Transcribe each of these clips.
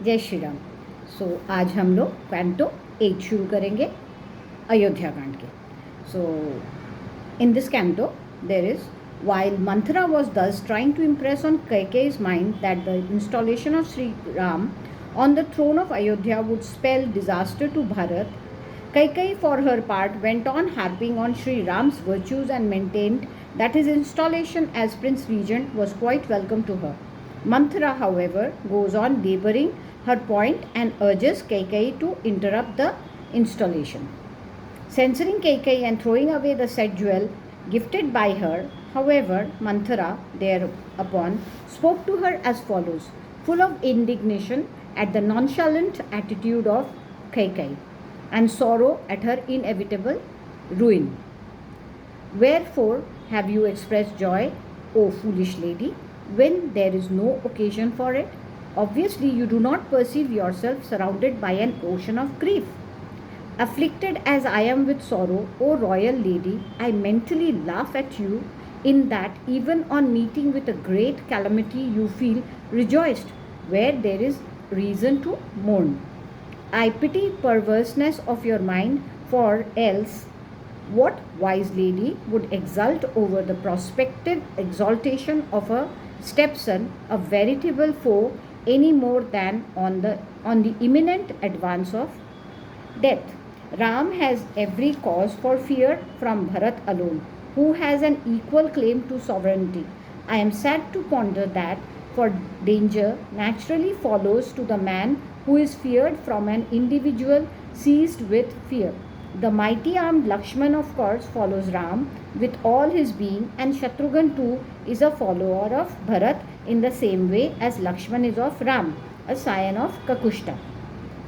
जय श्री राम। आज हम लोग कैंटो 8 शुरू करेंगे अयोध्या कांड के। In this canto there is, while Manthara was thus trying to impress on Kaikeyi's mind that the installation of Sri Ram on the throne of Ayodhya would spell disaster to Bharat, Kaikeyi for her part went on harping on Sri Ram's virtues and maintained that his installation as Prince Regent was quite welcome to her. Manthara, however, goes on laboring her point and urges Kaikeyi to interrupt the installation. Censoring Kaikeyi and throwing away the said jewel gifted by her, however, Manthara thereupon spoke to her as follows, full of indignation at the nonchalant attitude of Kaikeyi and sorrow at her inevitable ruin. Wherefore have you expressed joy, O foolish lady, when there is no occasion for it? Obviously, you do not perceive yourself surrounded by an ocean of grief. Afflicted as I am with sorrow, O royal lady, I mentally laugh at you in that even on meeting with a great calamity you feel rejoiced where there is reason to mourn. I pity perverseness of your mind, for else what wise lady would exult over the prospective exaltation of a stepson, a veritable foe, any more than on the imminent advance of death? Ram has every cause for fear from Bharat alone, who has an equal claim to sovereignty. I am sad to ponder that, for danger naturally follows to the man who is feared from an individual seized with fear. The mighty armed Lakshman, of course, follows Ram with all his being, and Shatrughan too is a follower of Bharat in the same way as Lakshman is of Ram, a scion of Kakushta.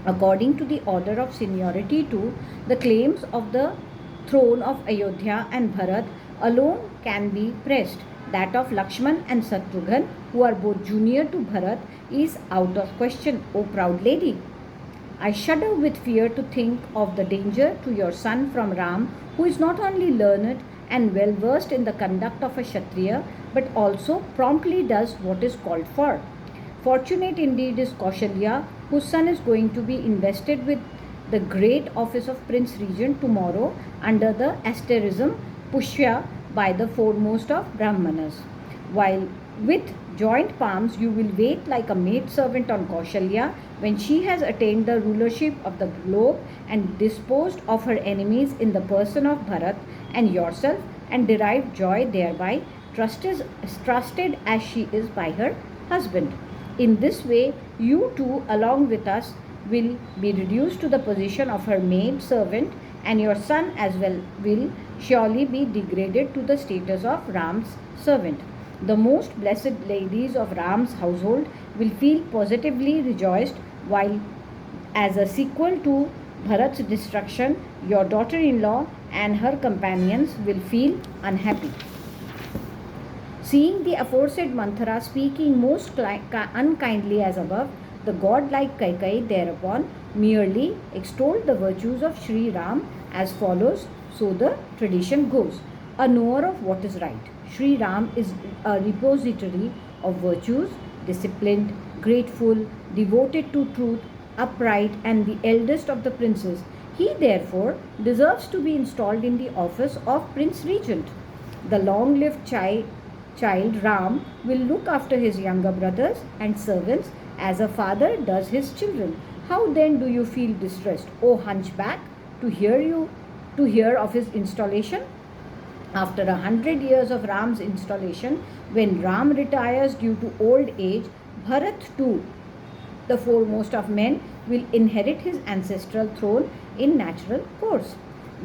According to the order of seniority too, the claims of the throne of Ayodhya and Bharat alone can be pressed. That of Lakshman and Shatrughan, who are both junior to Bharat, is out of question, O proud lady. I shudder with fear to think of the danger to your son from Ram, who is not only learned and well versed in the conduct of a Kshatriya, but also promptly does what is called for. Fortunate indeed is Kaushalya, whose son is going to be invested with the great office of Prince Regent tomorrow under the asterism Pushya by the foremost of Brahmanas. While with joint palms you will wait like a maid servant on Kaushalya when she has attained the rulership of the globe and disposed of her enemies in the person of Bharat and yourself, and derive joy thereby, trusted as she is by her husband. In this way, you too, along with us, will be reduced to the position of her maid servant, and your son as well will surely be degraded to the status of Ram's servant. The most blessed ladies of Ram's household will feel positively rejoiced, while as a sequel to Bharat's destruction, your daughter-in-law and her companions will feel unhappy. Seeing the aforesaid Manthara speaking most unkindly as above, the godlike Kaikeyi thereupon merely extolled the virtues of Sri Ram as follows, so the tradition goes. A knower of what is right, Sri Ram is a repository of virtues, disciplined, grateful, devoted to truth, upright, and the eldest of the princes. He therefore deserves to be installed in the office of Prince Regent. The long-lived child Ram will look after his younger brothers and servants as a father does his children. How then do you feel distressed, O hunchback, to hear of his installation? After 100 years of Ram's installation, when Ram retires due to old age, Bharat too, the foremost of men, will inherit his ancestral throne in natural course.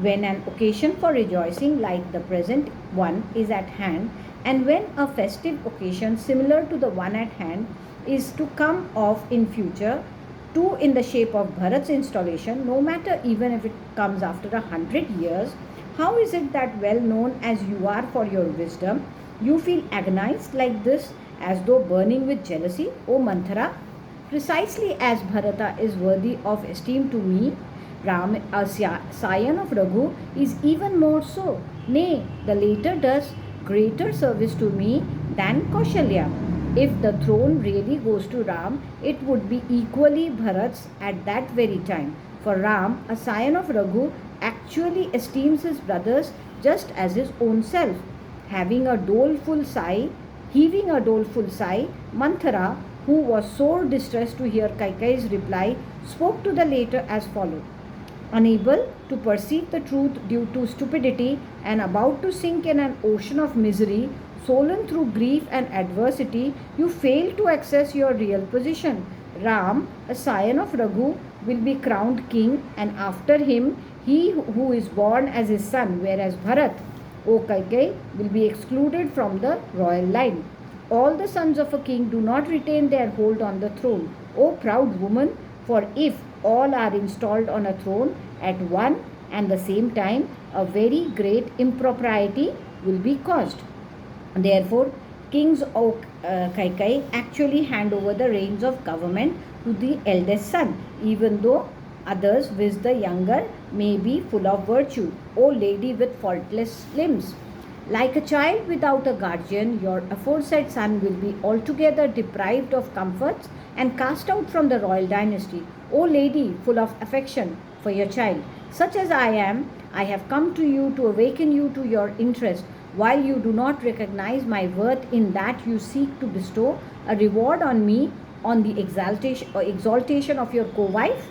When an occasion for rejoicing like the present one is at hand, and when a festive occasion similar to the one at hand is to come off in future, too in the shape of Bharat's installation, no matter even if it comes after 100 years, how is it that, well known as you are for your wisdom, you feel agonized like this, as though burning with jealousy, O Manthara? Precisely as Bharata is worthy of esteem to me, Ram, a scion of Raghu, is even more so. Nay, the later does greater service to me than Kaushalya. If the throne really goes to Ram, it would be equally Bharat's at that very time. For Ram, a scion of Raghu, actually esteems his brothers just as his own self. Having a doleful sigh, Heaving a doleful sigh, Manthara, who was sore distressed to hear Kaikeyi's reply, spoke to the latter as follows. Unable to perceive the truth due to stupidity and about to sink in an ocean of misery, swollen through grief and adversity, you fail to access your real position. Ram, a scion of Raghu, will be crowned king, and after him, he who is born as his son, whereas Bharat, O Kaikeyi, will be excluded from the royal line. All the sons of a king do not retain their hold on the throne. O proud woman, for if all are installed on a throne at one and the same time, a very great impropriety will be caused. Therefore, kings of Kaikeyi actually hand over the reins of government to the eldest son, even though others wish the younger may be full of virtue. O lady with faultless limbs! Like a child without a guardian, your aforesaid son will be altogether deprived of comforts and cast out from the royal dynasty. O lady full of affection for your child, such as I am, I have come to you to awaken you to your interest, while you do not recognize my worth in that you seek to bestow a reward on me on the exaltation of your co-wife.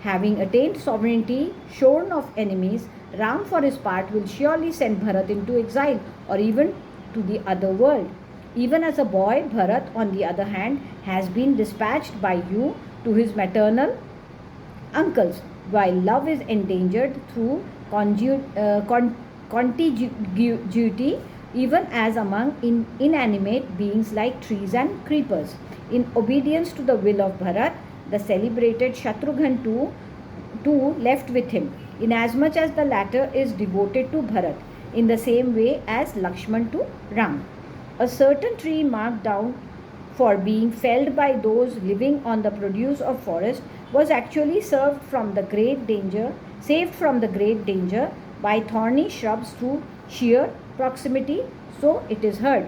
Having attained sovereignty, shorn of enemies, Ram for his part will surely send Bharat into exile or even to the other world. Even as a boy, Bharat, on the other hand, has been dispatched by you to his maternal uncles, while love is endangered through contiguity, even as among inanimate beings like trees and creepers. In obedience to the will of Bharat, the celebrated Shatrughan too left with him, inasmuch as the latter is devoted to Bharat, in the same way as Lakshman to Ram. A certain tree marked down for being felled by those living on the produce of forest was actually saved from the great danger by thorny shrubs through sheer proximity, so it is heard.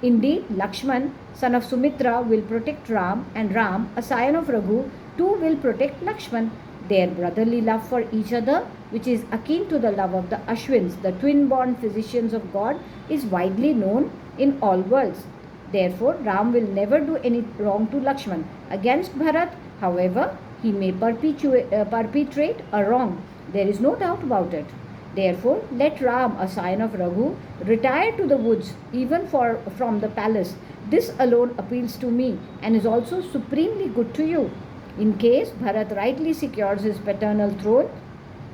Indeed, Lakshman, son of Sumitra, will protect Ram, and Ram, a scion of Raghu, too will protect Lakshman. Their brotherly love for each other, which is akin to the love of the Ashwins, the twin-born physicians of God, is widely known in all worlds. Therefore, Ram will never do any wrong to Lakshman. Against Bharat, however, he may perpetrate a wrong. There is no doubt about it. Therefore, let Ram, a scion of Raghu, retire to the woods, even from the palace. This alone appeals to me and is also supremely good to you. In case Bharat rightly secures his paternal throne,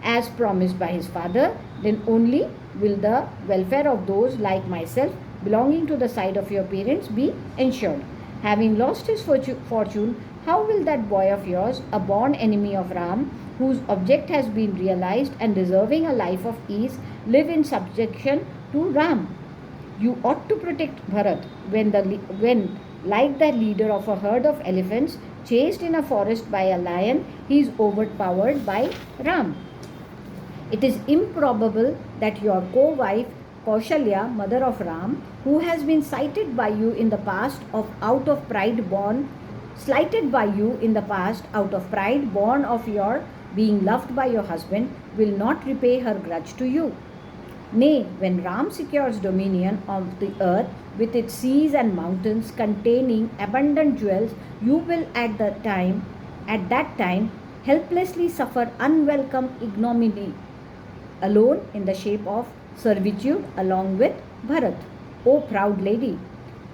as promised by his father, then only will the welfare of those like myself belonging to the side of your parents be ensured. Having lost his fortune, how will that boy of yours, a born enemy of Ram, whose object has been realized and deserving a life of ease, live in subjection to Ram? You ought to protect Bharat when, like the leader of a herd of elephants, chased in a forest by a lion, he is overpowered by Ram. It is improbable that your co-wife Kaushalya, mother of Ram, who has been slighted by you in the past out of pride born of your being loved by your husband, will not repay her grudge to you. Nay, when Ram secures dominion of the earth with its seas and mountains containing abundant jewels, you will at that time, helplessly suffer unwelcome ignominy, alone in the shape of servitude along with Bharat. O proud lady,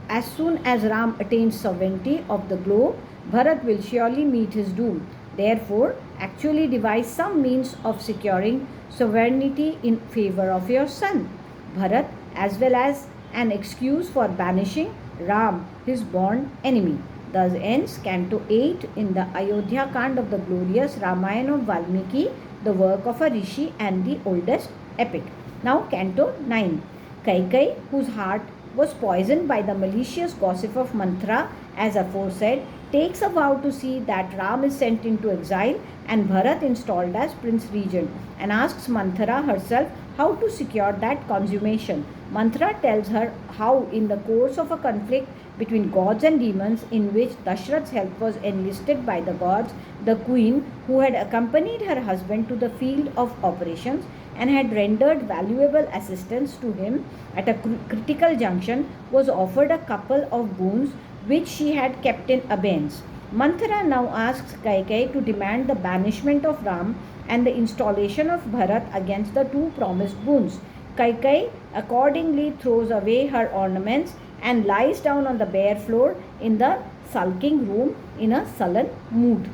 as soon as Ram attains sovereignty of the globe, Bharat will surely meet his doom. Therefore, actually devise some means of securing sovereignty in favor of your son, Bharat, as well as an excuse for banishing Ram, his born enemy. Thus ends Canto 8 in the AYODHYAKAND of the glorious Ramayan of Valmiki, the work of a rishi and the oldest epic. Now Canto 9. Kaikeyi, whose heart was poisoned by the malicious gossip of Manthara, as aforesaid, takes a vow to see that Ram is sent into exile and Bharat installed as Prince Regent, and asks Manthara herself how to secure that consummation. Manthara tells her how, in the course of a conflict between gods and demons in which Dashrath's help was enlisted by the gods, the queen, who had accompanied her husband to the field of operations and had rendered valuable assistance to him at a critical junction, was offered a couple of boons which she had kept in abeyance. Manthara now asks Kaikeyi to demand the banishment of Ram and the installation of Bharat against the two promised boons. Kaikeyi accordingly throws away her ornaments and lies down on the bare floor in the sulking room in a sullen mood.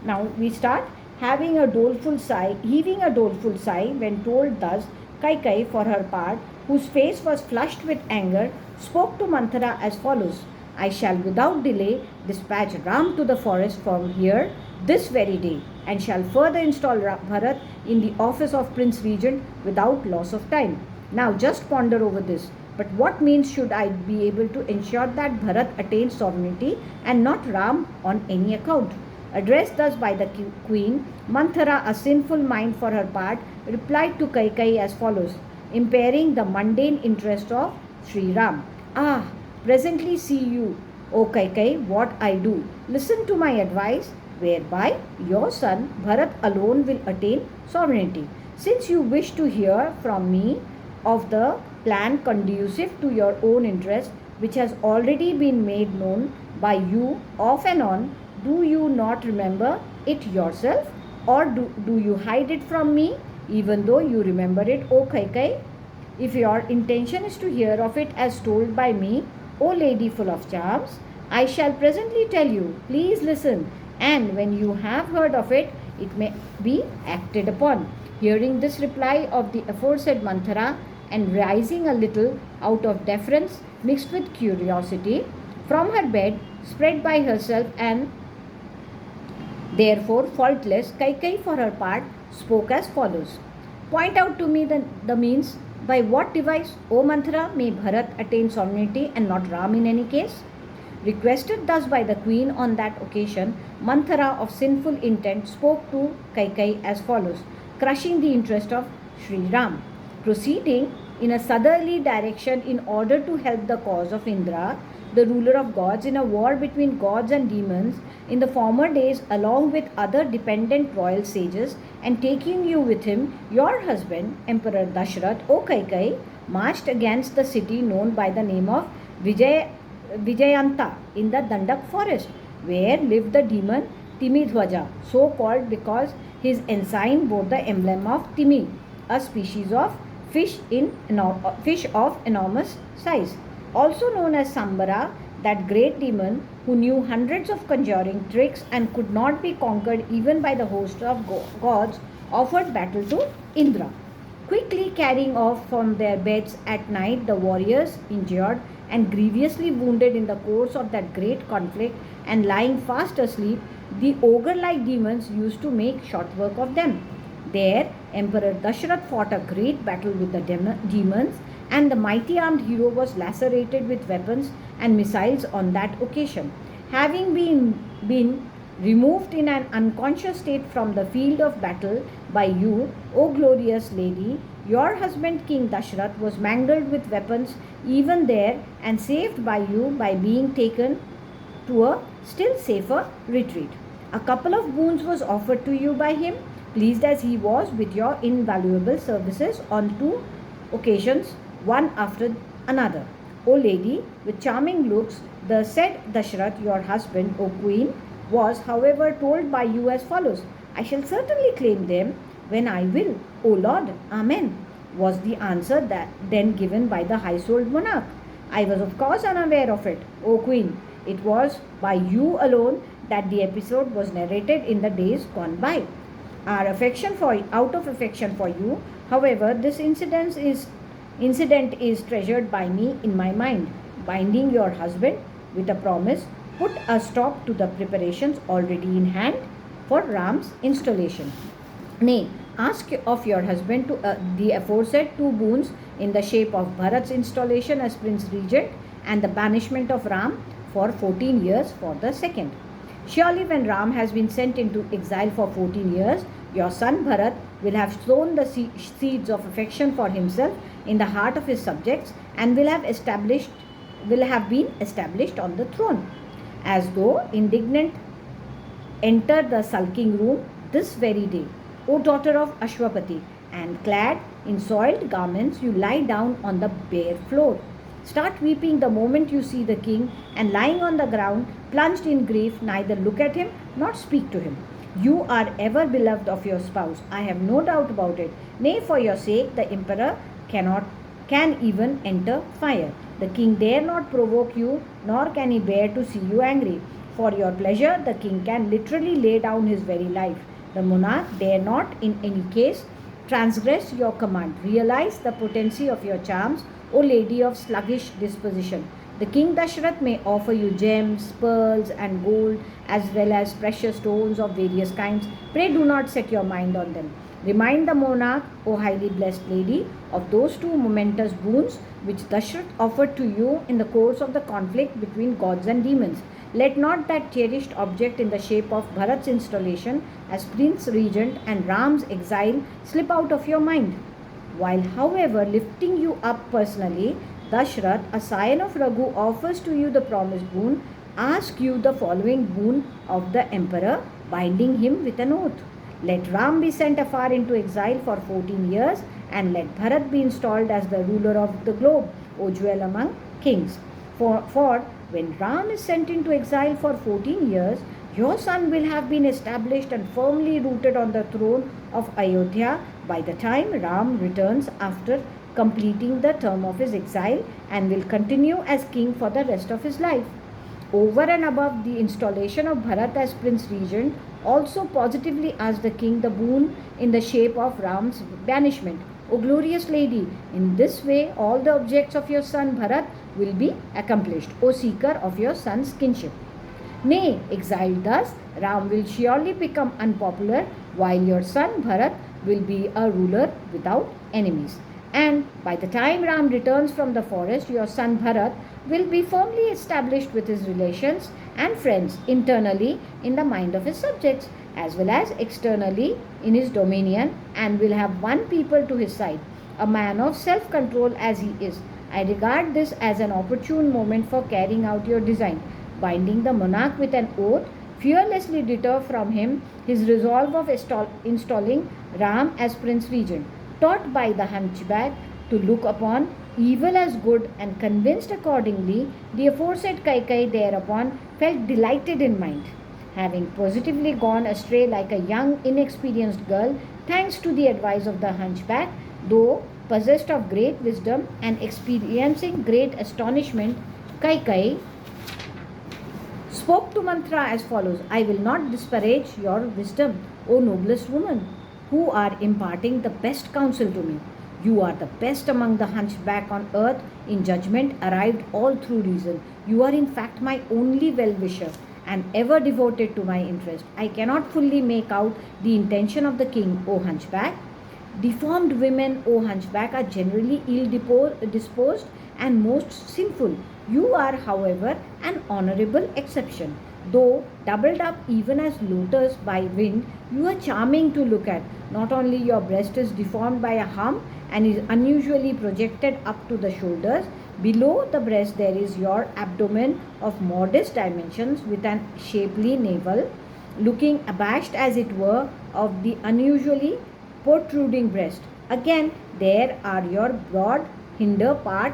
Now we start heaving a doleful sigh when told thus. Kaikeyi, for her part, whose face was flushed with anger, spoke to Manthara as follows: I shall without delay dispatch Ram to the forest from here this very day, and shall further install Bharat in the office of Prince Regent without loss of time. Now just ponder over this. But what means should I be able to ensure that Bharat attains sovereignty and not Ram on any account? Addressed thus by the queen, Manthara, a sinful mind for her part, replied to Kaikeyi as follows, impairing the mundane interest of Sri Ram. Ah, presently see you, O Kaikeyi, what I do. Listen to my advice, whereby your son Bharat alone will attain sovereignty. Since you wish to hear from me of the plan conducive to your own interest, which has already been made known by you off and on, do you not remember it yourself, or do you hide it from me, even though you remember it, O Kaikeyi? If your intention is to hear of it as told by me, O lady full of charms, I shall presently tell you. Please listen, and when you have heard of it, it may be acted upon. Hearing this reply of the aforesaid Manthara, and rising a little out of deference mixed with curiosity, from her bed, spread by herself and therefore faultless, Kaikeyi for her part spoke as follows: Point out to me the means by what device, O Manthara, may Bharat attain sovereignty and not Ram in any case? Requested thus by the queen on that occasion, Manthara, of sinful intent, spoke to Kaikeyi as follows, crushing the interest of Sri Ram. Proceeding in a southerly direction in order to help the cause of Indra, the ruler of gods, in a war between gods and demons in the former days, along with other dependent royal sages, and taking you with him, your husband, Emperor Dashrath, O Kaikeyi, marched against the city known by the name of Vijayanta in the Dandak forest, where lived the demon Timidhwaja, so called because his ensign bore the emblem of Timi, a species of fish of enormous size. Also known as Sambara, that great demon who knew hundreds of conjuring tricks and could not be conquered even by the host of gods, offered battle to Indra. Quickly carrying off from their beds at night the warriors injured and grievously wounded in the course of that great conflict, and lying fast asleep, the ogre-like demons used to make short work of them. There, Emperor Dashrath fought a great battle with the demons, and the mighty armed hero was lacerated with weapons and missiles on that occasion. Having been removed in an unconscious state from the field of battle by you, O glorious lady, your husband King Dashrath was mangled with weapons even there, and saved by you by being taken to a still safer retreat. A couple of boons was offered to you by him, pleased as he was with your invaluable services on two occasions, one after another. O lady, with charming looks, the said Dashrath, your husband, O queen, was, however, told by you as follows: I shall certainly claim them when I will, O Lord. Amen, was the answer that then given by the high-souled monarch. I was of course unaware of it, O queen. It was by you alone that the episode was narrated in the days gone by. Out of affection for you, however, this incident is treasured by me in my mind. Binding your husband with a promise, put a stop to the preparations already in hand for Ram's installation. Nay, ask of your husband to the aforesaid two boons in the shape of Bharat's installation as Prince Regent and the banishment of Ram for 14 years for the second. Surely when Ram has been sent into exile for 14 years, your son Bharat will have sown the seeds of affection for himself in the heart of his subjects and will have been established on the throne. As though indignant, enter the sulking room this very day, O daughter of Ashwapati, and clad in soiled garments you lie down on the bare floor. Start weeping the moment you see the king, and lying on the ground, plunged in grief, neither look at him nor speak to him. You are ever beloved of your spouse, I have no doubt about it. Nay, for your sake, the emperor can even enter fire. The king dare not provoke you, nor can he bear to see you angry. For your pleasure, the king can literally lay down his very life. The monarch dare not, in any case, transgress your command. Realize the potency of your charms, O lady of sluggish disposition. The king Dashrath may offer you gems, pearls, and gold, as well as precious stones of various kinds. Pray do not set your mind on them. Remind the monarch, O highly blessed lady, of those two momentous boons which Dashrath offered to you in the course of the conflict between gods and demons. Let not that cherished object in the shape of Bharat's installation as Prince Regent and Ram's exile slip out of your mind. While, however, lifting you up personally, Dashrath, a scion of Raghu, offers to you the promised boon. Ask you the following boon of the emperor, binding him with an oath. Let Ram be sent afar into exile for 14 years, and let Bharat be installed as the ruler of the globe, O jewel among kings. For when Ram is sent into exile for 14 years, your son will have been established and firmly rooted on the throne of Ayodhya by the time Ram returns after completing the term of his exile, and will continue as king for the rest of his life. Over and above the installation of Bharat as Prince Regent, also positively asked the king the boon in the shape of Ram's banishment. O glorious lady, in this way all the objects of your son Bharat will be accomplished, O seeker of your son's kinship. Nay, exiled thus, Ram will surely become unpopular, while your son Bharat will be a ruler without enemies. And by the time Ram returns from the forest, your son Bharat will be firmly established with his relations and friends internally in the mind of his subjects, as well as externally in his dominion, and will have won people to his side, a man of self-control as he is. I regard this as an opportune moment for carrying out your design. Binding the monarch with an oath, fearlessly deter from him his resolve of installing Ram as Prince Regent. Taught by the hunchback to look upon evil as good, and convinced accordingly, the aforesaid Kaikai thereupon felt delighted in mind. Having positively gone astray like a young inexperienced girl, thanks to the advice of the hunchback, though possessed of great wisdom and experiencing great astonishment, Kaikai spoke to Mantra as follows: I will not disparage your wisdom, O noblest woman, who are imparting the best counsel to me. You are the best among the hunchback on earth in judgment, arrived all through reason. You are in fact my only well-wisher and ever devoted to my interest. I cannot fully make out the intention of the king, O hunchback. Deformed women, O hunchback, are generally ill-disposed and most sinful. You are, however, an honorable exception. Though doubled up even as lotus by wind, you are charming to look at. Not only your breast is deformed by a hump and is unusually projected up to the shoulders, below the breast there is your abdomen of modest dimensions with an shapely navel, looking abashed as it were of the unusually protruding breast. Again, there are your broad hinder part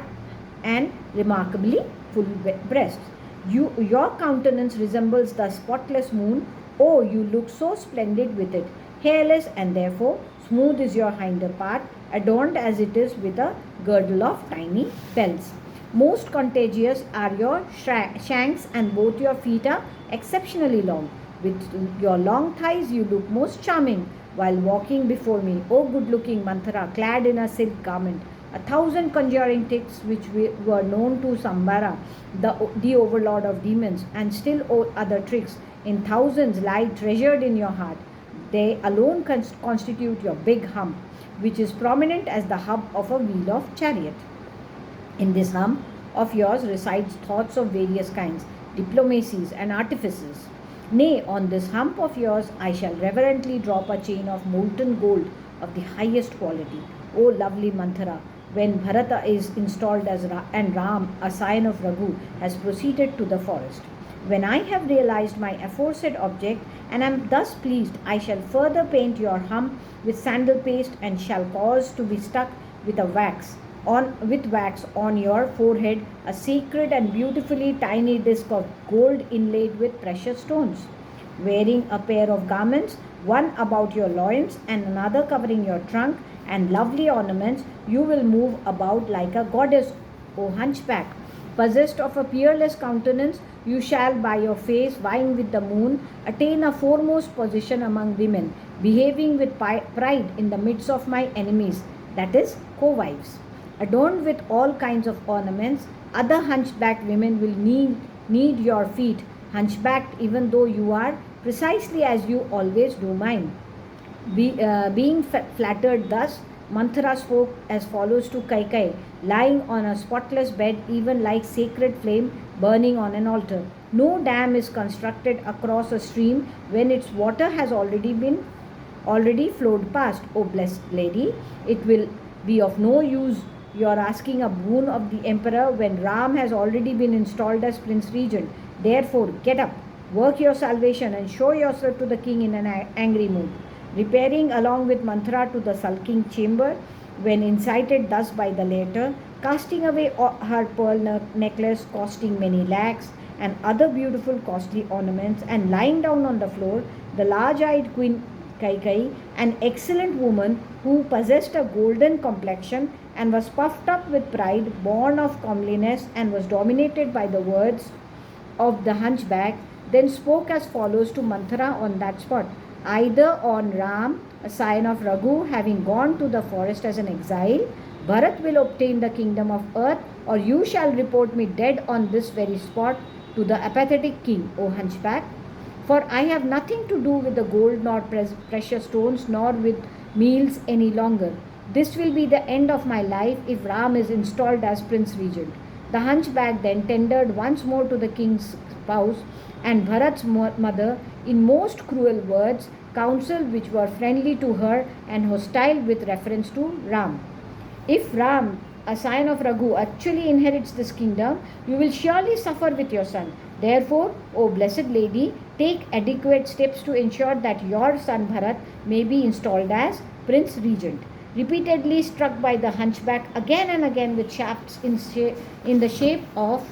and remarkably full breasts. Your countenance resembles the spotless moon. Oh, you look so splendid with it. Hairless and therefore smooth is your hinder part, adorned as it is with a girdle of tiny bells. Most contagious are your shanks, and both your feet are exceptionally long. With your long thighs you look most charming while walking before me, O good-looking Manthara, clad in a silk garment. 1,000 conjuring tricks which were known to Sambara, the overlord of demons, and still other tricks in thousands lie treasured in your heart. They alone constitute your big hump, which is prominent as the hub of a wheel of chariot. In this hump of yours resides thoughts of various kinds, diplomacies and artifices. Nay, on this hump of yours I shall reverently drop a chain of molten gold of the highest quality. O lovely Manthara, when Bharata is installed as and Ram, a scion of Raghu, has proceeded to the forest. When I have realized my aforesaid object and am thus pleased, I shall further paint your hump with sandal paste and shall cause to be stuck with wax on your forehead a sacred and beautifully tiny disc of gold inlaid with precious stones. Wearing a pair of garments, one about your loins and another covering your trunk, and lovely ornaments, you will move about like a goddess, O hunchback. Possessed of a peerless countenance, you shall, by your face vying with the moon, attain a foremost position among women, behaving with pride in the midst of my enemies, that is, co-wives. Adorned with all kinds of ornaments, other hunchbacked women will need your feet, hunchbacked even though you are, precisely as you always do mine. Being flattered thus, Manthara spoke as follows to Kaikai, lying on a spotless bed, even like sacred flame burning on an altar. No dam is constructed across a stream when its water has already flowed past. O blessed lady, it will be of no use your asking a boon of the emperor when Ram has already been installed as Prince Regent. Therefore, get up, work your salvation, and show yourself to the king in an angry mood. Repairing along with Manthara to the sulking chamber, when incited thus by the latter, casting away her pearl necklace costing many lakhs, and other beautiful costly ornaments, and lying down on the floor, the large-eyed Queen Kaikai, an excellent woman who possessed a golden complexion and was puffed up with pride, born of comeliness, and was dominated by the words of the hunchback, then spoke as follows to Manthara on that spot. Either on Ram, a scion of Raghu, having gone to the forest as an exile, Bharat will obtain the kingdom of earth, or you shall report me dead on this very spot to the apathetic king, O hunchback. For I have nothing to do with the gold nor precious stones nor with meals any longer. This will be the end of my life if Ram is installed as Prince Regent. The hunchback then tendered once more to the king's spouse and Bharat's mother in most cruel words counsel which were friendly to her and hostile with reference to Ram. If Ram, a scion of Raghu, actually inherits this kingdom, you will surely suffer with your son. Therefore, O blessed lady, take adequate steps to ensure that your son Bharat may be installed as Prince Regent. Repeatedly struck by the hunchback again and again with shafts in the shape of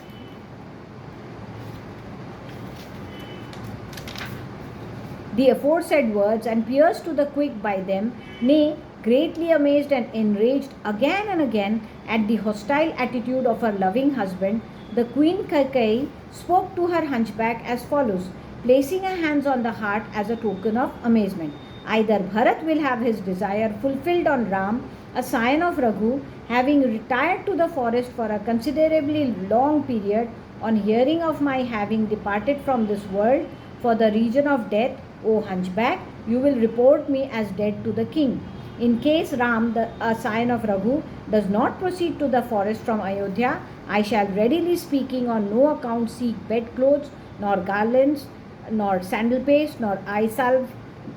the aforesaid words and pierced to the quick by them, nay, greatly amazed and enraged again and again at the hostile attitude of her loving husband, the Queen Kaikai spoke to her hunchback as follows, placing her hands on the heart as a token of amazement. Either Bharat will have his desire fulfilled on Ram, a scion of Raghu, having retired to the forest for a considerably long period on hearing of my having departed from this world for the region of death, O hunchback, you will report me as dead to the king. In case Ram, a scion of Raghu, does not proceed to the forest from Ayodhya, I shall readily speaking on no account seek bedclothes, nor garlands, nor sandal paste, nor eye salve,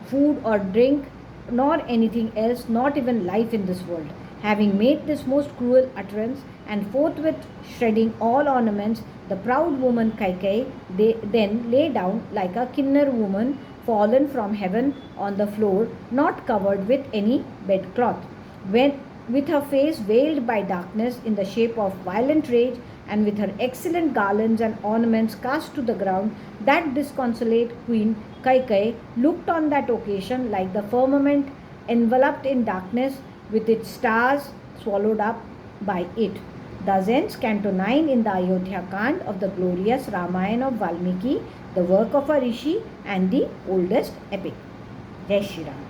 food or drink, nor anything else, not even life in this world. Having made this most cruel utterance, and forthwith shredding all ornaments, the proud woman Kaikai then lay down like a kinner woman fallen from heaven on the floor, not covered with any bedcloth. When, with her face veiled by darkness in the shape of violent rage, and with her excellent garlands and ornaments cast to the ground, that disconsolate queen Kaikai looked on that occasion like the firmament enveloped in darkness with its stars swallowed up by it. Thus ends Canto 9 in the AYODHYAKAND of the glorious Ramayan of Valmiki, the work of a rishi and the oldest epic. Jai Shri Ram.